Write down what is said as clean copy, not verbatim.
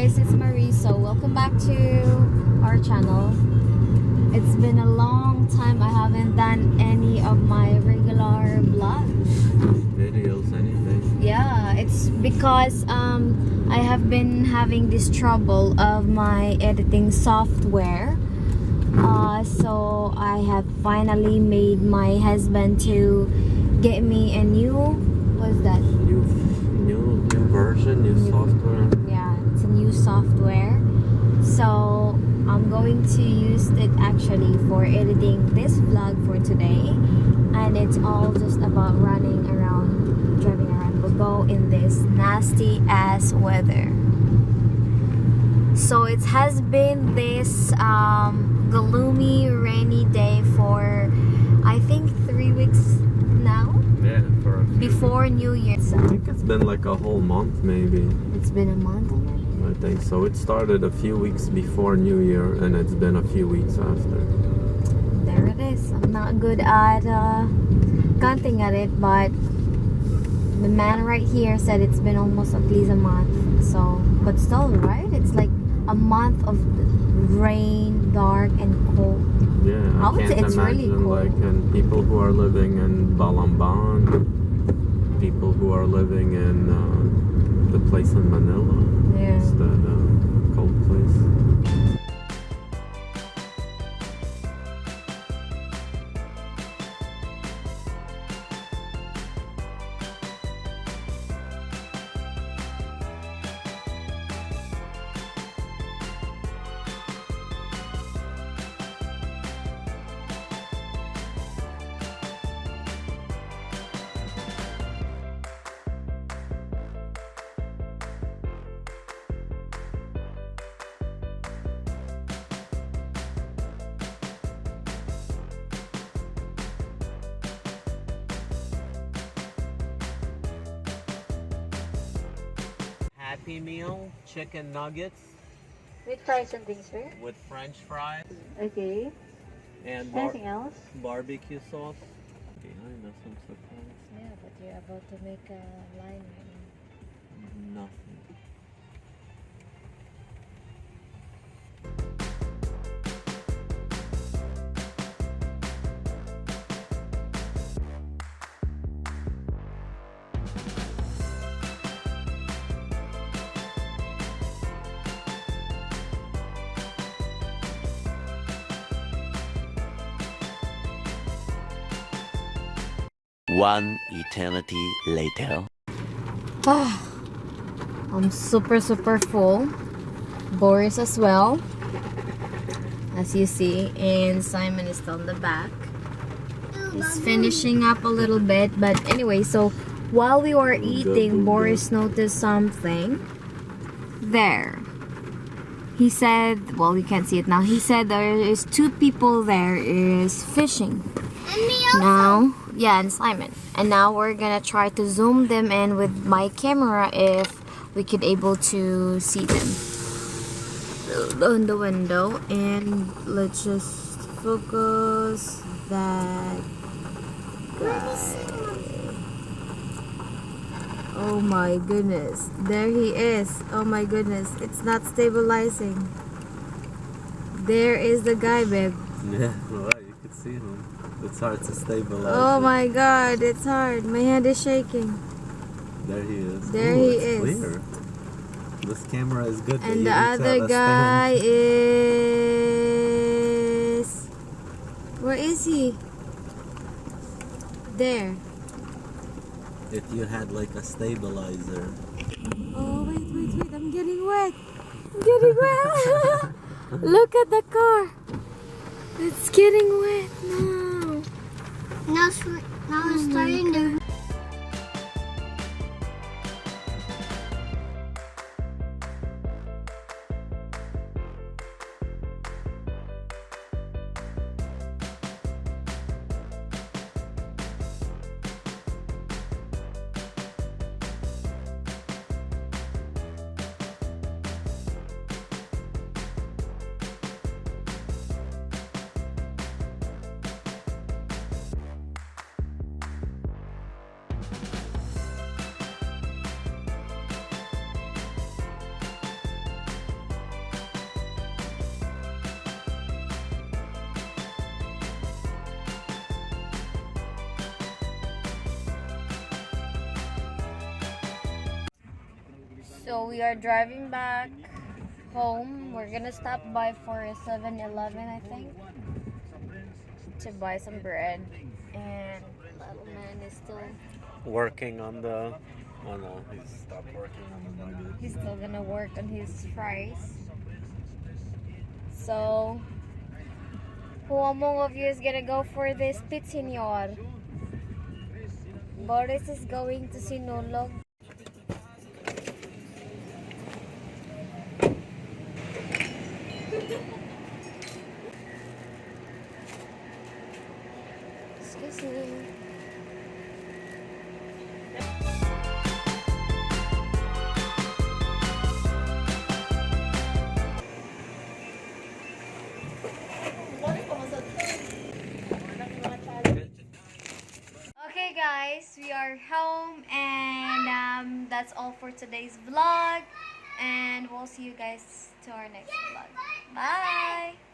guys, it's Marie. So welcome back to our channel. It's been a long time I haven't done any of my regular vlogs. Videos, anything. Yeah, it's because I have been having this trouble of my editing software. So I have finally made my husband to get me a new, what's that? New version, new software. Yeah, it's a new software. So I'm going to use it actually for editing this vlog for today, and it's all just about running around, driving around Bogo in this nasty ass weather. So it has been this gloomy rainy day for I think 3 weeks now. Yeah, for a few. Before New Year. So I think it's been like a whole month, maybe. it's been a month already. I think so. It started a few weeks before New Year, and it's been a few weeks after. There it is. I'm not good at counting at it, but the man right here said it's been almost at least a month. So, but still, right? It's like a month of rain, dark, and cold. Yeah, I I would say can't it's really imagine cold. like and people who are living in Balamban, people who are living in the place in Manila. Yeah. It's that cold place. Happy Meal chicken nuggets With fries and things, right? with French fries Okay. and Anything else? barbecue sauce. Behind us, I'm surprised. Yeah, but you're about to make a line right now. Nothing. One eternity later. I'm super full. Boris as well, as you see, and Simon is still in the back. He's finishing up a little bit, but anyway, so while we were eating, Boris noticed something there. He said, well, you can't see it now. He said there is 2 people there is fishing. And me also. Now, yeah, and Simon. And now we're gonna try to zoom them in with my camera if we could able to see them on the window. And let's just focus that guy. Oh my goodness, there he is. Oh my goodness, it's not stabilizing. There is the guy, babe. Yeah, well, you can see him. It's hard to stabilize. Oh it. my god, it's hard. My hand is shaking. There he is. There Ooh, he it's is. Clear. This camera is good. And the other guy is... Where is he? There. If you had like a stabilizer. Oh, wait. I'm getting wet. I'm getting wet. Look at the car. It's getting wet now. Now it's starting to. So we are driving back home. We're gonna stop by for a 7-Eleven, I think, to buy some bread. And little man is still, Working on the... Oh no, he's stopped working on the nuggets. he's still gonna work on his fries. So, who among of you is gonna go for this pit, senor? Boris is going to Sinulog. Excuse me. Okay guys, we are home and that's all for today's vlog, and we'll see you guys to our next vlog. Bye!